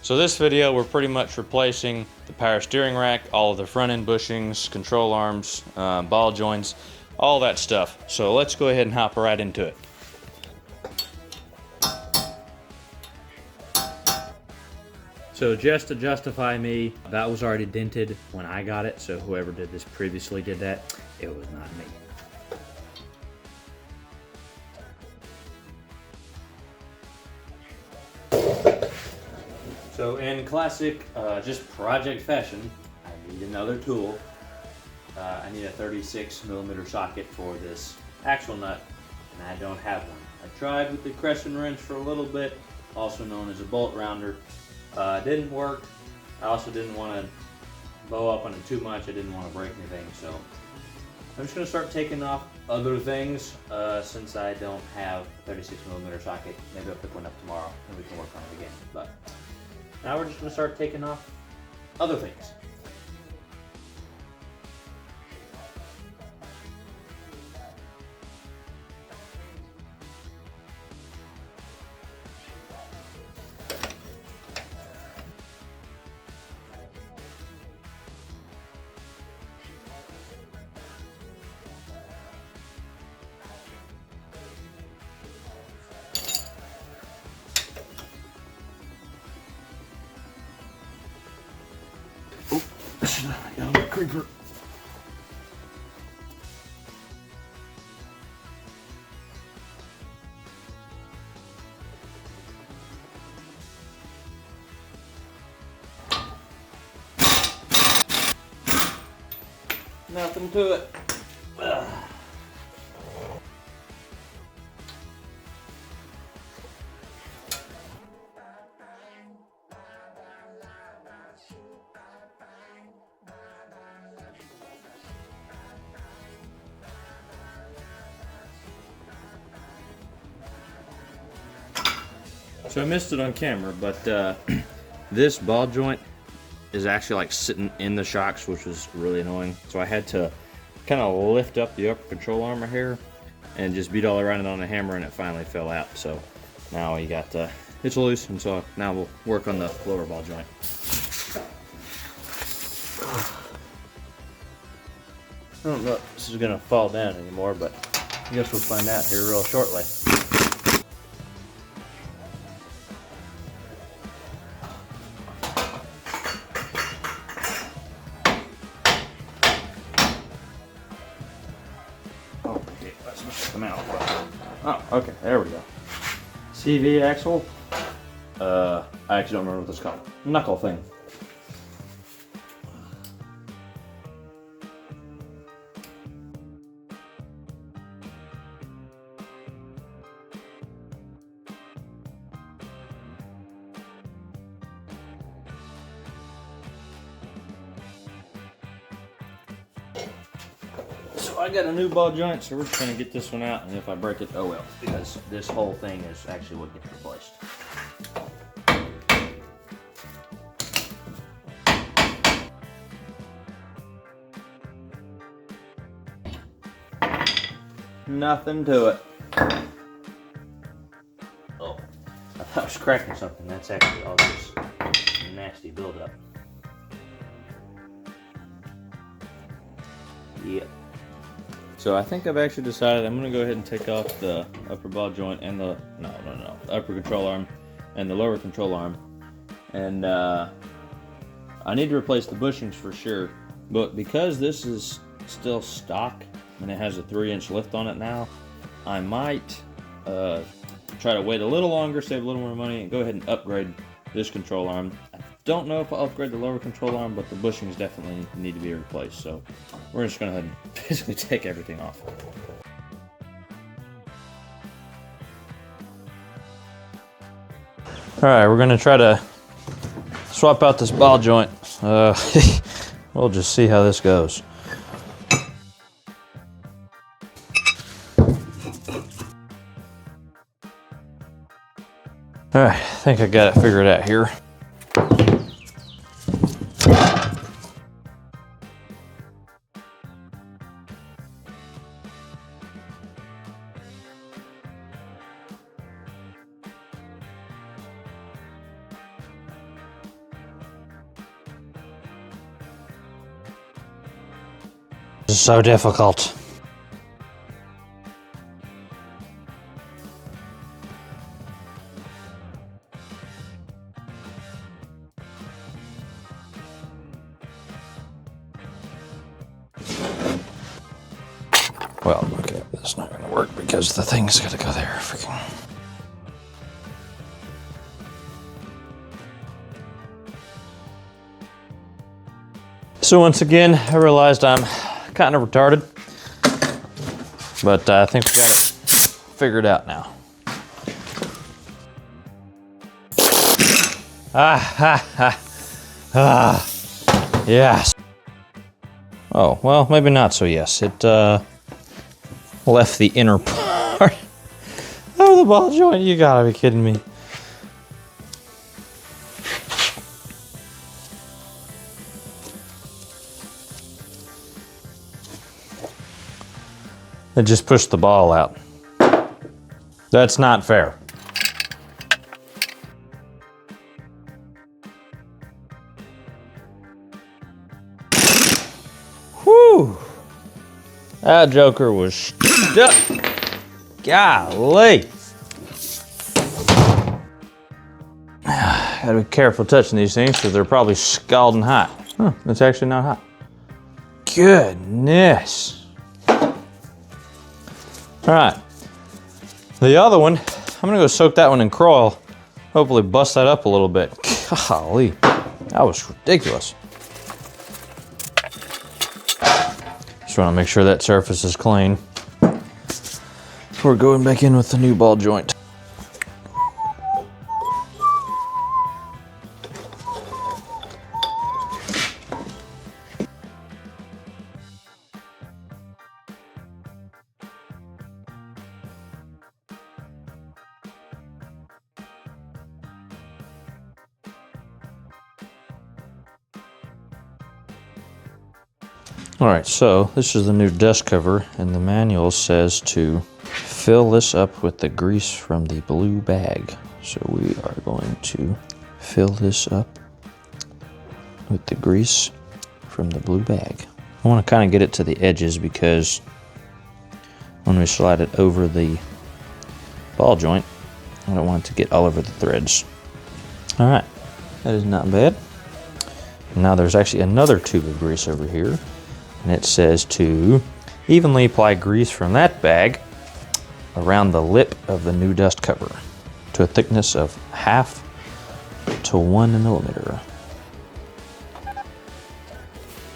So this video, we're pretty much replacing the power steering rack, all of the front end bushings, control arms, ball joints, all that stuff. So let's go ahead and hop right into it. So just to justify me, that was already dented when I got it, so whoever did this previously did that. It was not me. So in classic, just project fashion, I need another tool. I need a 36mm socket for this axle nut, and I don't have one. I tried with the crescent wrench for a little bit, also known as a bolt rounder. Didn't work. I also didn't want to bow up on it too much. I didn't want to break anything, so I'm just going to start taking off other things since I don't have a 36mm socket. Maybe I'll pick one up tomorrow and we can work on it again. But now we're just going to start taking off other things. Young creeper. Nothing to it. Ugh. So I missed it on camera, but this ball joint is actually like sitting in the shocks, which is really annoying. So I had to kind of lift up the upper control arm right here and just beat all around it on the hammer, and it finally fell out. So now we got it's loose, and so now we'll work on the lower ball joint. I don't know if this is gonna fall down anymore, but I guess we'll find out here real shortly. Oh, okay, there we go. CV axle. I actually don't remember what this is called. Knuckle thing. So I got a new ball joint, so we're just gonna get this one out, and if I break it, oh well, because this whole thing is actually what gets replaced. Nothing to it. Oh, I thought I was cracking something. That's actually all this nasty buildup. Yep. So I think I've actually decided I'm going to go ahead and take off the upper ball joint and the upper control arm and the lower control arm, and I need to replace the bushings for sure. But because this is still stock and it has a 3-inch lift on it now, I might try to wait a little longer, save a little more money, and go ahead and upgrade this control arm. I don't know if I'll upgrade the lower control arm, but the bushings definitely need to be replaced. So we're just going to go ahead and basically take everything off. Alright, we're going to try to swap out this ball joint. We'll just see how this goes. Alright, I think I got it figured out here. is so difficult. Well, okay, that's not gonna work because the thing's gotta go there. Freaking. So once again, I realized I'm kind of retarded, but I think we got it figured out now. Yes. Oh, well, maybe not so yes. It left the inner part of the ball joint. You gotta be kidding me. It just pushed the ball out. That's not fair. Whew. That joker was stuck. Golly. Gotta be careful touching these things because they're probably scalding hot. Huh, it's actually not hot. Goodness. All right, the other one, I'm gonna go soak that one in Kroil, hopefully bust that up a little bit. Golly, that was ridiculous. Just wanna make sure that surface is clean before going back in with the new ball joint. All right, so this is the new dust cover, and the manual says to fill this up with the grease from the blue bag. So we are going to fill this up with the grease from the blue bag. I want to kind of get it to the edges because when we slide it over the ball joint, I don't want it to get all over the threads. All right, that is not bad. Now there's actually another tube of grease over here. And it says to evenly apply grease from that bag around the lip of the new dust cover to a thickness of 1/2 to 1 millimeter.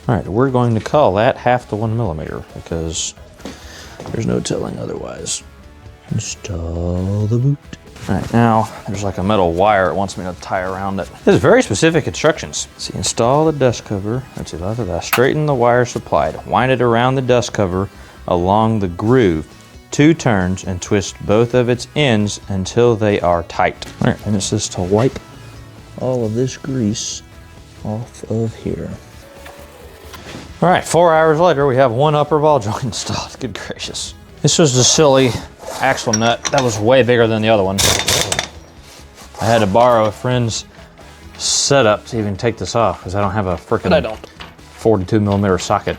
All right, we're going to call that 1/2 to 1 millimeter because there's no telling otherwise. Install the boot. All right, now there's like a metal wire it wants me to tie around it. There's very specific instructions. See, install the dust cover. Let's see, straighten the wire supplied. Wind it around the dust cover along the groove 2 turns and twist both of its ends until they are tight. All right, and it says to wipe all of this grease off of here. All right, 4 hours later, we have one upper ball joint installed. Good gracious. This was the silly axle nut. That was way bigger than the other one. I had to borrow a friend's setup to even take this off because I don't have a frickin' 42 millimeter socket.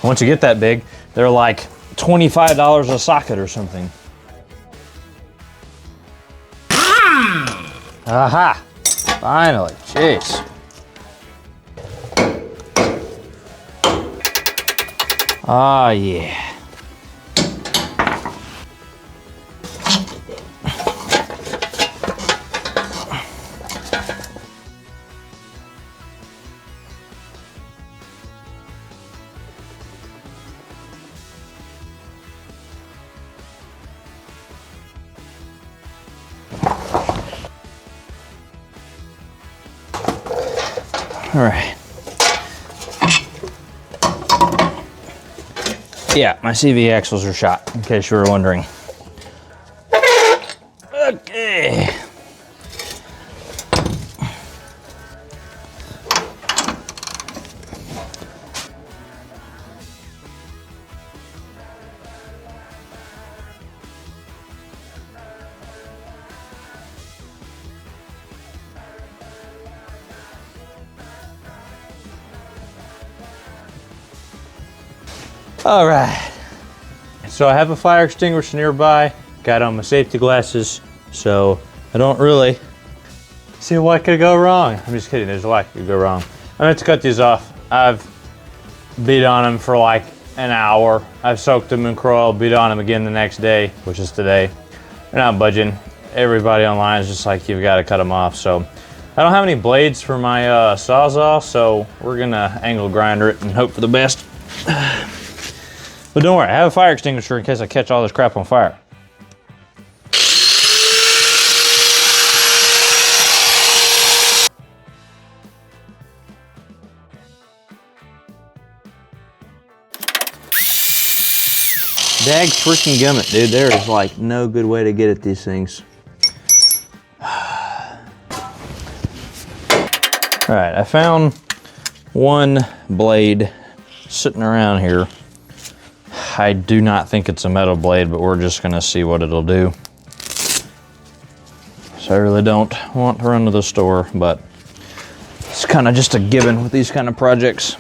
Once you get that big, they're like $25 a socket or something. Aha! Finally, jeez. Ah, yeah. All right. Yeah, my CV axles are shot, in case you were wondering. Okay. All right. So I have a fire extinguisher nearby. Got on my safety glasses, so I don't really see what could go wrong. I'm just kidding, there's a lot could go wrong. I'm going to cut these off. I've beat on them for like an hour. I've soaked them in Kroil, beat on them again the next day, which is today. They're not budging. Everybody online is just like, you've got to cut them off. So I don't have any blades for my Sawzall, so we're gonna angle grinder it and hope for the best. But don't worry, I have a fire extinguisher in case I catch all this crap on fire. Dag freaking gummit, dude. There is like no good way to get at these things. All right, I found one blade sitting around here. I do not think it's a metal blade, but we're just gonna see what it'll do. So I really don't want to run to the store, but it's kind of just a given with these kind of projects.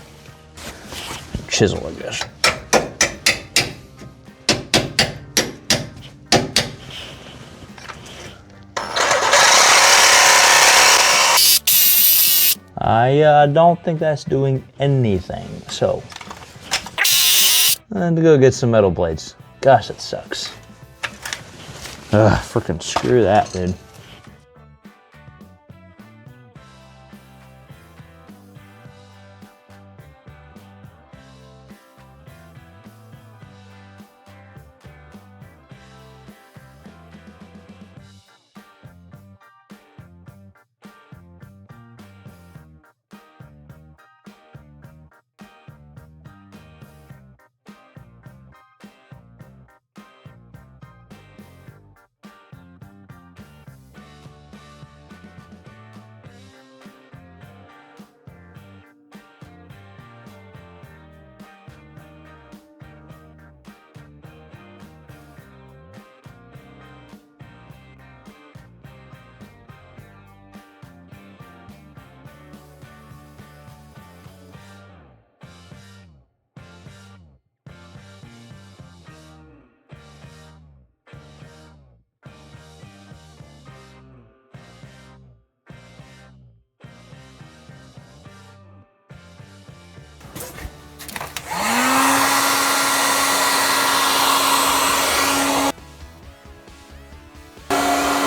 Chisel, I guess. I don't think that's doing anything, so I'm gonna go get some metal blades. Gosh, it sucks. Ugh, freaking screw that, dude.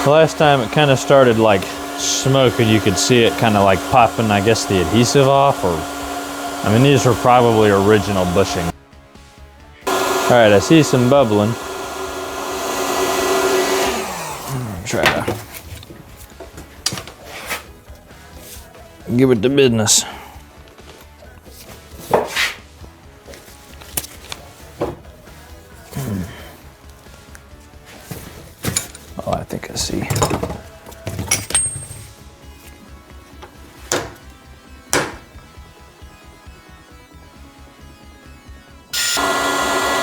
Last time it kind of started like smoking. You could see it kind of like popping, I guess, the adhesive off, or I mean, these were probably original bushing. All right, I see some bubbling. Try to give it the business. Oh, I think I see.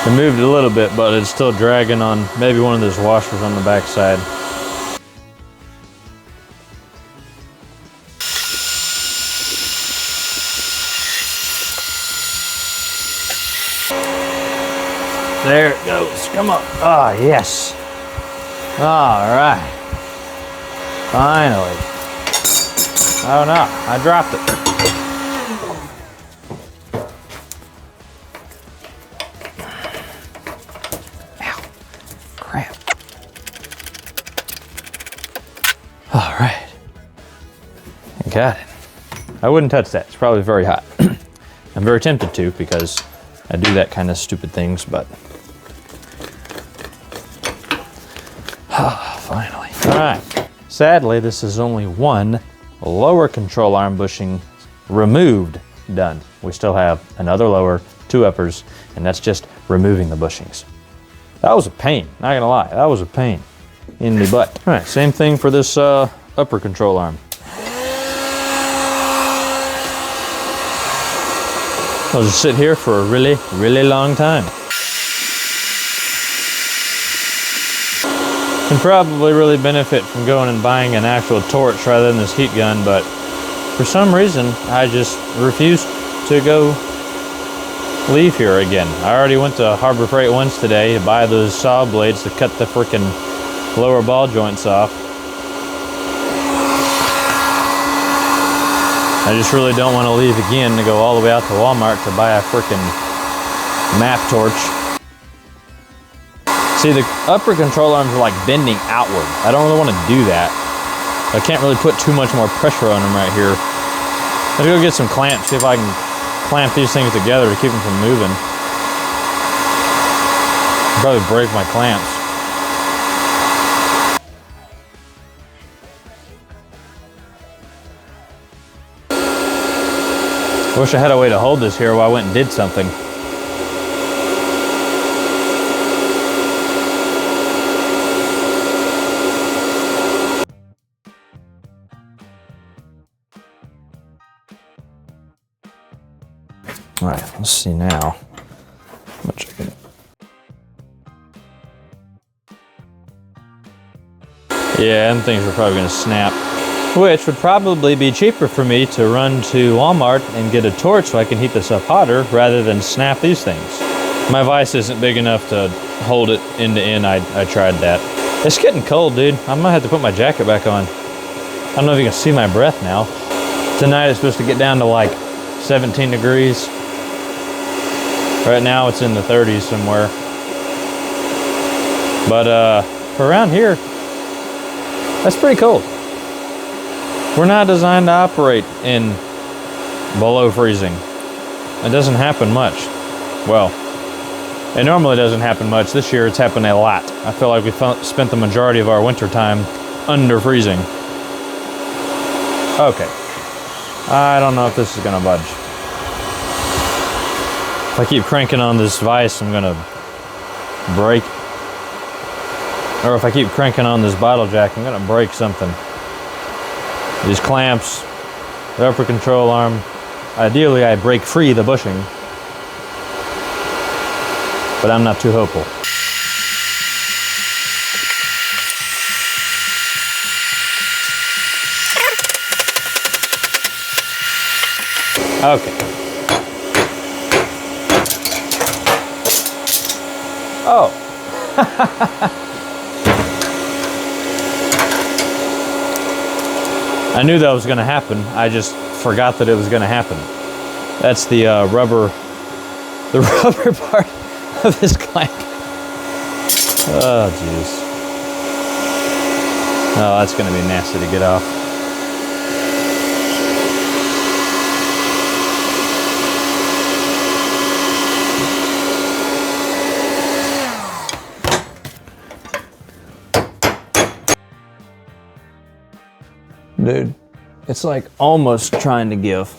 It moved a little bit, but it's still dragging on maybe one of those washers on the back side. There it goes. Come on. Ah, yes. All right. Finally. Oh no, I dropped it. Ow. Crap. All right. I got it. I wouldn't touch that. It's probably very hot. I'm very tempted to because I do that kind of stupid things, but finally. All right. Sadly, this is only one lower control arm bushing removed done. We still have another lower, two uppers, and that's just removing the bushings. That was a pain, not gonna lie. That was a pain in the butt. All right, same thing for this upper control arm. I'll just sit here for a really, really long time. Can probably really benefit from going and buying an actual torch rather than this heat gun, but for some reason I just refuse to go leave here again. I already went to Harbor Freight once today to buy those saw blades to cut the freaking lower ball joints off. I just really don't want to leave again to go all the way out to Walmart to buy a freaking map torch. See, the upper control arms are like bending outward. I don't really want to do that. I can't really put too much more pressure on them right here. Let's go get some clamps, see if I can clamp these things together to keep them from moving. I'll probably break my clamps. I wish I had a way to hold this here while I went and did something. All right, let's see now how much I can. Yeah, them things are probably gonna snap, which would probably be cheaper for me to run to Walmart and get a torch so I can heat this up hotter rather than snap these things. My vise isn't big enough to hold it end to end. I tried that. It's getting cold, dude. I might have to put my jacket back on. I don't know if you can see my breath now. Tonight it's supposed to get down to like 17 degrees. Right now it's in the 30s somewhere. But for around here, that's pretty cold. We're not designed to operate in below freezing. It doesn't happen much. Well, it normally doesn't happen much. This year it's happened a lot. I feel like we spent the majority of our winter time under freezing. Okay. I don't know if this is gonna budge. If I keep cranking on this vise, I'm gonna break. Or if I keep cranking on this bottle jack, I'm gonna break something. These clamps, the upper control arm. Ideally, I break free the bushing, but I'm not too hopeful. Okay. Oh. I knew that was going to happen. I just forgot that it was going to happen. That's the rubber part of this clamp. Oh, jeez. Oh, that's going to be nasty to get off. Dude, it's like almost trying to give.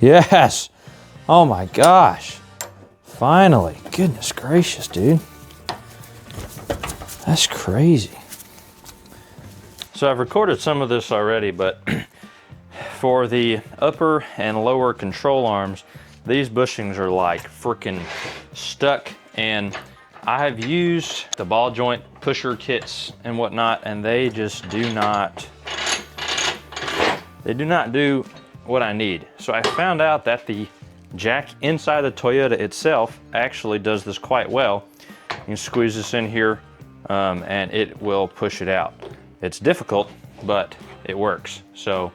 Yes. Oh my gosh. Finally. Goodness gracious, dude. That's crazy. So I've recorded some of this already, but for the upper and lower control arms, these bushings are like freaking stuck, and I have used the ball joint pusher kits and whatnot, and they just do not do what I need. So I found out that the jack inside the Toyota itself actually does this quite well. You can squeeze this in here, and it will push it out. It's difficult, but it works. So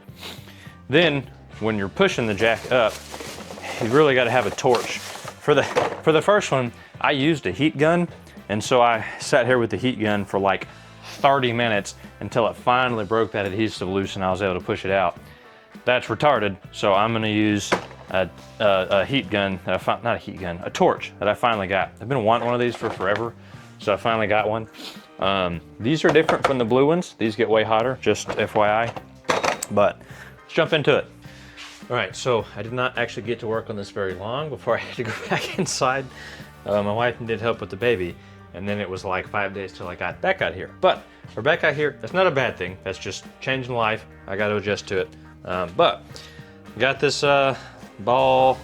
then when you're pushing the jack up, you really got to have a torch. For the first one, I used a heat gun, and so I sat here with the heat gun for like 30 minutes until it finally broke that adhesive loose and I was able to push it out. That's retarded, so I'm gonna use a heat gun, not a heat gun, a torch that I finally got. I've been wanting one of these for forever, so I finally got one. These are different from the blue ones. These get way hotter, just FYI. But let's jump into it. All right, so I did not actually get to work on this very long before I had to go back inside. My wife did help with the baby, and then it was like 5 days till I got back out here. But we're back out here. That's not a bad thing. That's just changing life. I got to adjust to it. But got this ball.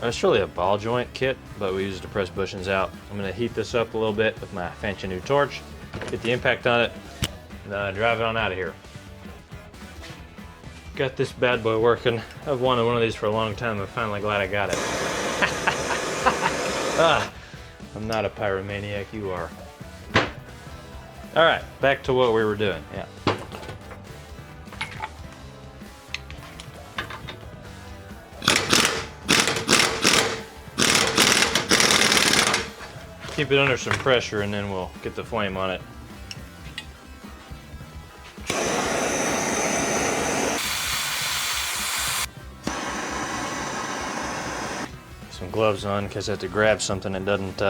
It's really a ball joint kit, but we use it to press bushings out. I'm gonna heat this up a little bit with my fancy new torch, get the impact on it, and drive it on out of here. Got this bad boy working. I've wanted one of these for a long time. I'm finally glad I got it. I'm not a pyromaniac, you are. All right, back to what we were doing, yeah. Keep it under some pressure and then we'll get the flame on it. Some gloves on in case I have to grab something that doesn't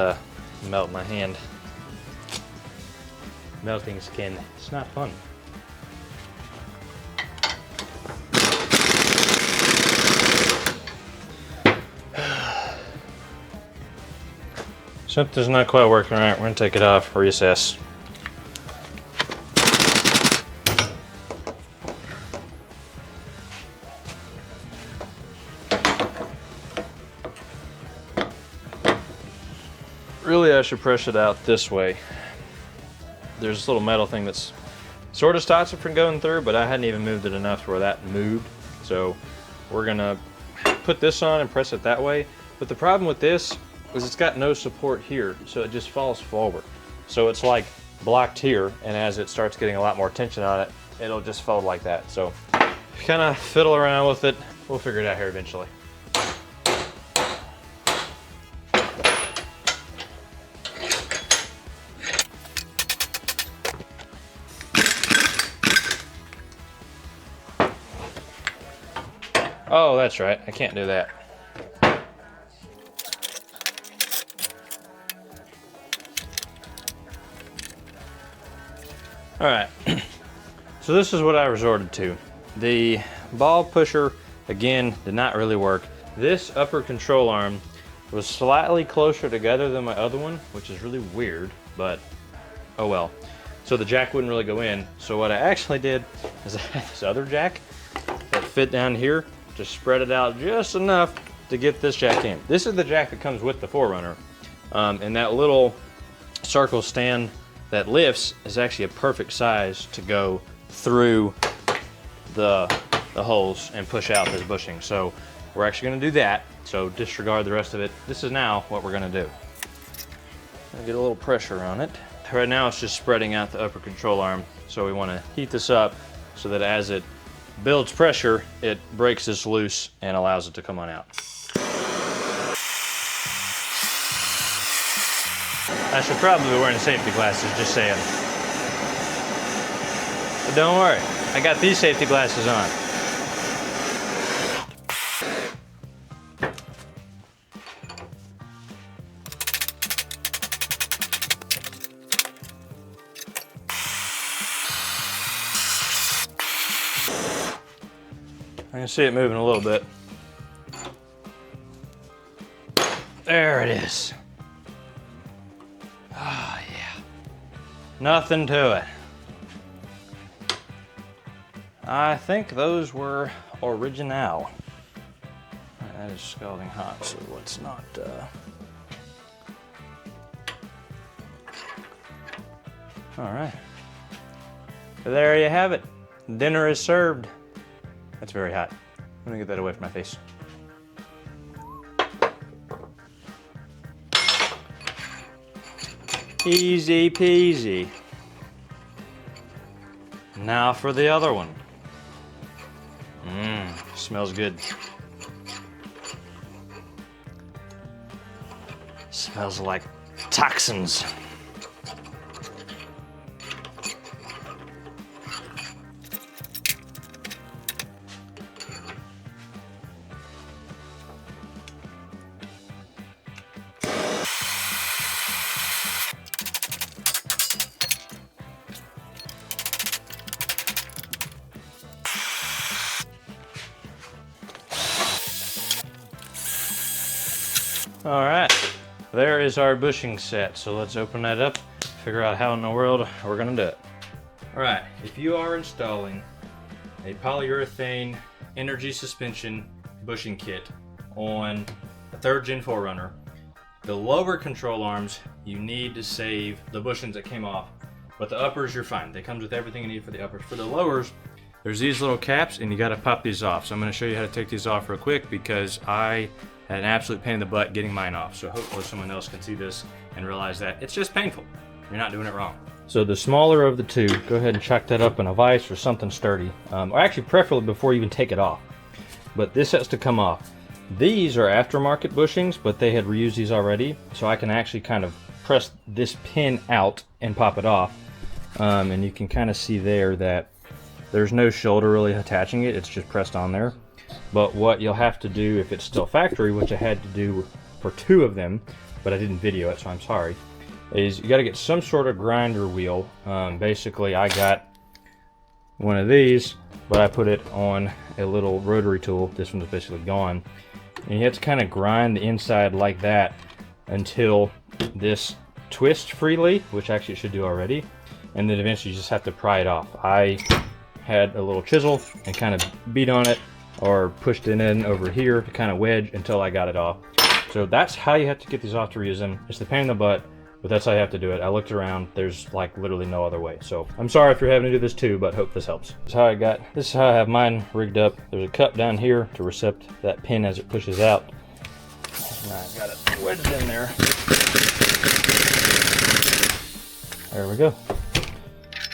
melt my hand. Melting skin, it's not fun. Something's not quite working right. We're gonna take it off, reassess. Really, I should press it out this way. There's this little metal thing that's sort of stops it from going through, but I hadn't even moved it enough to where that moved. So we're gonna put this on and press it that way. But the problem with this is it's got no support here, so it just falls forward. So it's like blocked here, and as it starts getting a lot more tension on it, it'll just fold like that. So kind of fiddle around with it. We'll figure it out here eventually. Oh, that's right, I can't do that. All right, so this is what I resorted to. The ball pusher, again, did not really work. This upper control arm was slightly closer together than my other one, which is really weird, but oh well. So the jack wouldn't really go in. So what I actually did is I had this other jack that fit down here, just spread it out just enough to get this jack in. This is the jack that comes with the 4Runner, and that little circle stand that lifts is actually a perfect size to go through the holes and push out this bushing. So we're actually gonna do that, so disregard the rest of it. This is now what we're gonna do. Get a little pressure on it. Right now it's just spreading out the upper control arm, so we wanna heat this up so that as it builds pressure, it breaks this loose and allows it to come on out. I should probably be wearing safety glasses, just saying. But don't worry, I got these safety glasses on. I can see it moving a little bit. There it is. Oh yeah, nothing to it. I think those were original. That is scalding hot, so let's not. All right, there you have it. Dinner is served. That's very hot. I'm gonna get that away from my face. Easy peasy. Now for the other one. Smells good. Smells like toxins. All right, there is our bushing set. So let's open that up, figure out how in the world we're gonna do it. All right, if you are installing a polyurethane energy suspension bushing kit on a 3rd Gen 4Runner. The lower control arms, you need to save the bushings that came off, but the uppers, you're fine. They comes with everything you need for the uppers. For the lowers, there's these little caps, and you gotta pop these off. So I'm gonna show you how to take these off real quick because I had an absolute pain in the butt getting mine off. So hopefully someone else can see this and realize that it's just painful. You're not doing it wrong. So the smaller of the two, go ahead and chuck that up in a vise or something sturdy. Or actually preferably before you even take it off. But this has to come off. These are aftermarket bushings, but they had reused these already. So I can actually kind of press this pin out and pop it off. And you can kind of see there that there's no shoulder really attaching it. It's just pressed on there. But what you'll have to do if it's still factory, which I had to do for 2 of them, but I didn't video it, so I'm sorry, is you got to get some sort of grinder wheel. Basically, I got one of these, but I put it on a little rotary tool. This one's basically gone. And you have to kind of grind the inside like that until this twists freely, which actually it should do already. And then eventually you just have to pry it off. I had a little chisel and kind of beat on it or pushed it in over here to kind of wedge until I got it off. So that's how you have to get these off to reuse them. It's the pain in the butt, but that's how you have to do it. I looked around, there's like literally no other way. So I'm sorry if you're having to do this too, but hope this helps. This is how I have mine rigged up. There's a cup down here to recept that pin as it pushes out. And I got it wedged in there. There we go.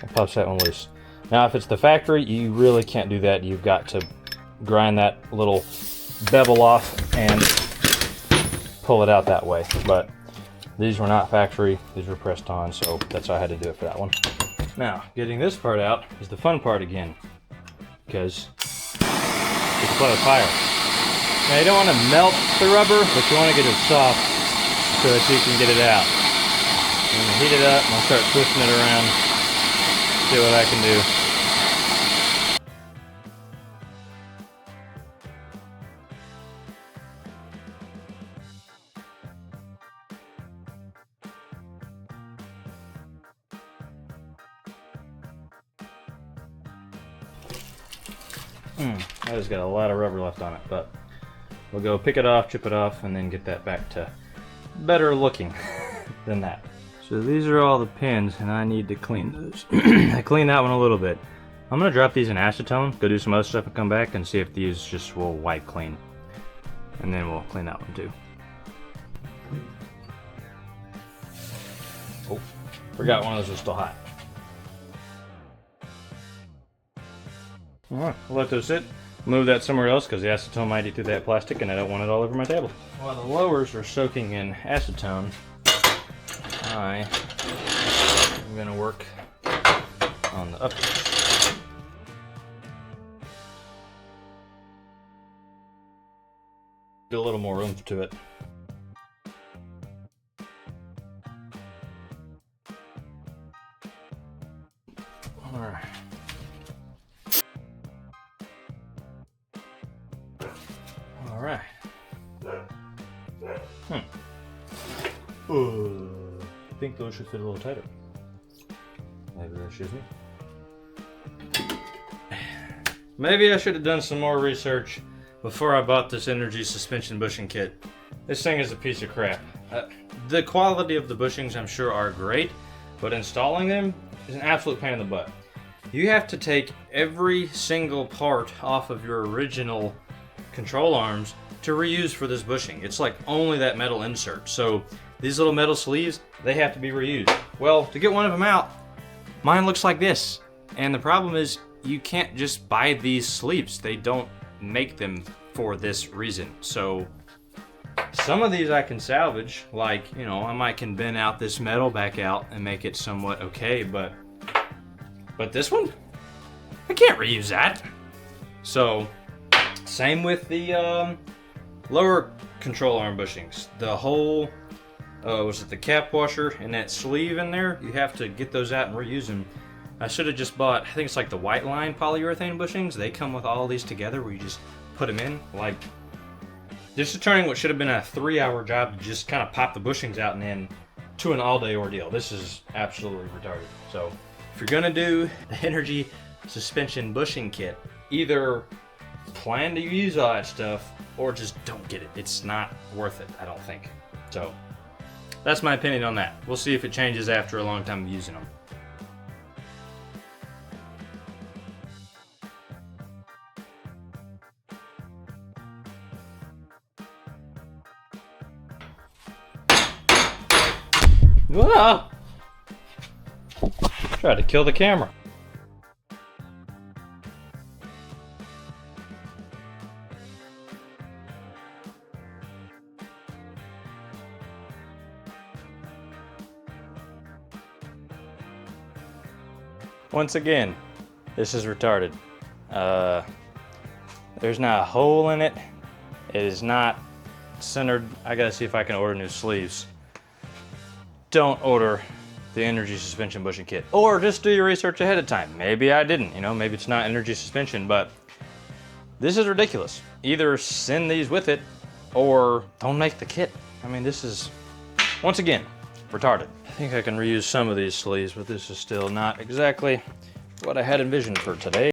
It pops that one loose. Now if it's the factory, you really can't do that. You've got to grind that little bevel off and pull it out that way. But these were not factory, these were pressed on, so that's how I had to do it for that one. Now, getting this part out is the fun part again, because you can play with fire. Now you don't want to melt the rubber, but you want to get it soft so that you can get it out. I'm going to heat it up and I'll start twisting it around, see what I can do. That has got a lot of rubber left on it, but we'll go pick it off, chip it off, and then get that back to better looking than that. So these are all the pins, and I need to clean those. I cleaned that one a little bit. I'm gonna drop these in acetone, go do some other stuff and come back and see if these just will wipe clean. And then we'll clean that one too. Oh, forgot one of those was still hot. Alright, we'll let those sit. Move that somewhere else because the acetone might eat through that plastic and I don't want it all over my table. While the lowers are soaking in acetone, I am going to work on the uppers. Do a little more oomph to it. Alright. Alright. I think those should fit a little tighter. Maybe that's just me. Maybe I should have done some more research before I bought this energy suspension bushing kit. This thing is a piece of crap. The quality of the bushings I'm sure are great, but installing them is an absolute pain in the butt. You have to take every single part off of your original control arms to reuse for this bushing. It's like only that metal insert. So these little metal sleeves, they have to be reused. Well, to get one of them out, mine looks like this. And the problem is you can't just buy these sleeves. They don't make them for this reason. So some of these I can salvage, like, you know, I can bend out this metal back out and make it somewhat okay, but this one, I can't reuse that. So same with the lower control arm bushings. The whole, was it the cap washer and that sleeve in there? You have to get those out and reuse them. I should have just bought, I think it's like the white line polyurethane bushings. They come with all these together where you just put them in. Like, this is turning what should have been a 3-hour job to just kind of pop the bushings out and then to an all-day ordeal. This is absolutely retarded. So if you're gonna do the energy suspension bushing kit, either plan to use all that stuff or just don't get it. It's not worth it, I don't think. So that's my opinion on that. We'll see if it changes after a long time of using them. Ah! Tried to kill the camera. Once again, this is retarded. There's not a hole in it. It is not centered. I gotta see if I can order new sleeves. Don't order the energy suspension bushing kit, or just do your research ahead of time. Maybe I didn't, you know, maybe it's not energy suspension, but this is ridiculous. Either send these with it or don't make the kit. I mean, this is, once again, retarded. I think I can reuse some of these sleeves, but this is still not exactly what I had envisioned for today.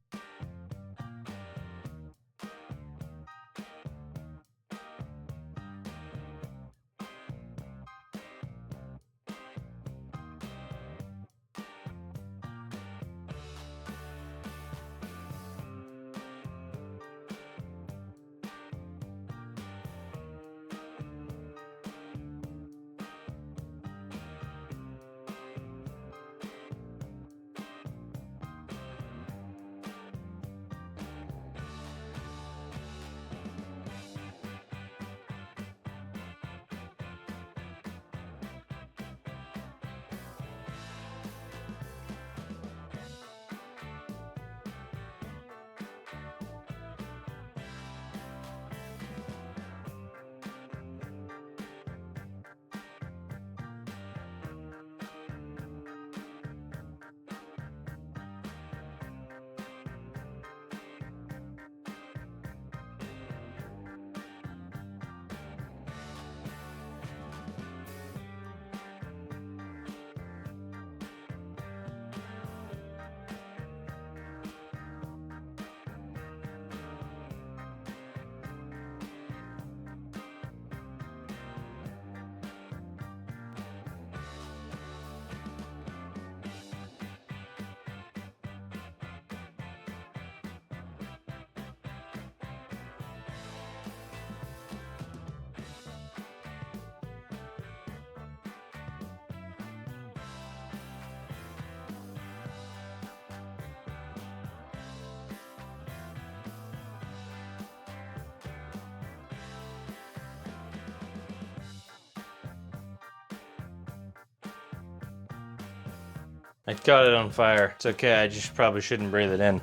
I caught it on fire. It's okay, I just probably shouldn't breathe it in.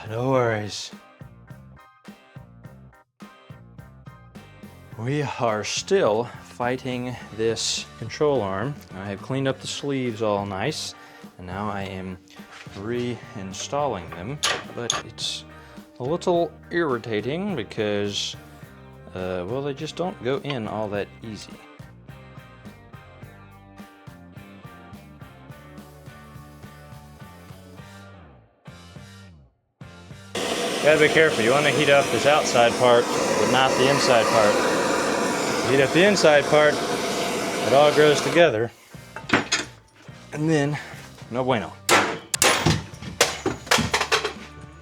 No worries. We are still fighting this control arm. I have cleaned up the sleeves all nice, and now I am reinstalling them, but it's a little irritating because, well, they just don't go in all that easy. Gotta be careful, you want to heat up this outside part, but not the inside part. Heat up the inside part, it all grows together, and then, no bueno.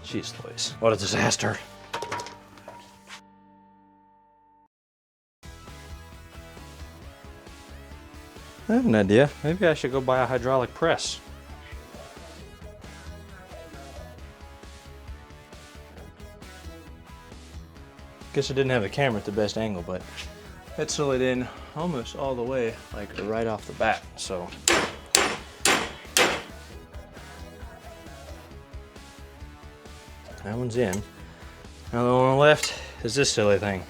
Jeez Louise, what a disaster. I have an idea, maybe I should go buy a hydraulic press. Guess I didn't have the camera at the best angle, but it slid in almost all the way, like right off the bat, so. That one's in. Now the one left is this silly thing.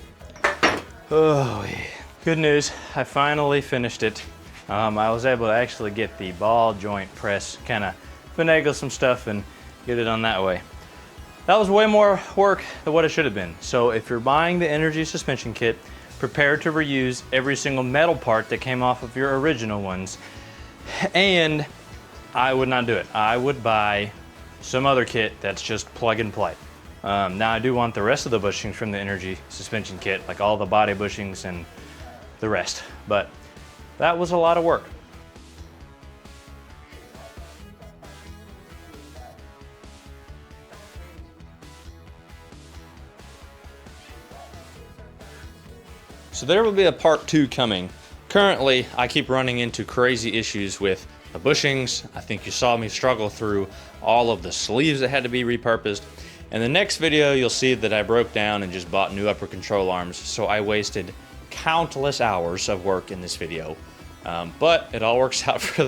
Oh, yeah. Good news, I finally finished it. I was able to actually get the ball joint press, kind of finagle some stuff and get it on that way. That was way more work than what it should have been. So if you're buying the energy suspension kit, prepare to reuse every single metal part that came off of your original ones. And I would not do it. I would buy some other kit that's just plug and play. Now I do want the rest of the bushings from the Energy suspension kit, like all the body bushings and the rest, but that was a lot of work. So there will be a part 2 coming. Currently, I keep running into crazy issues with the bushings. I think you saw me struggle through all of the sleeves that had to be repurposed. In the next video, you'll see that I broke down and just bought new upper control arms, so I wasted countless hours of work in this video. But it all works out for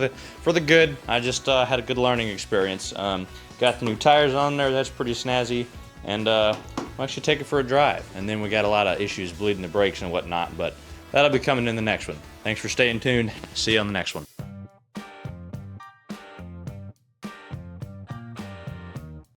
the good. I just had a good learning experience. Got the new tires on there, that's pretty snazzy, and we'll actually take it for a drive. And then we got a lot of issues bleeding the brakes and whatnot, but that'll be coming in the next one. Thanks for staying tuned. See you on the next one.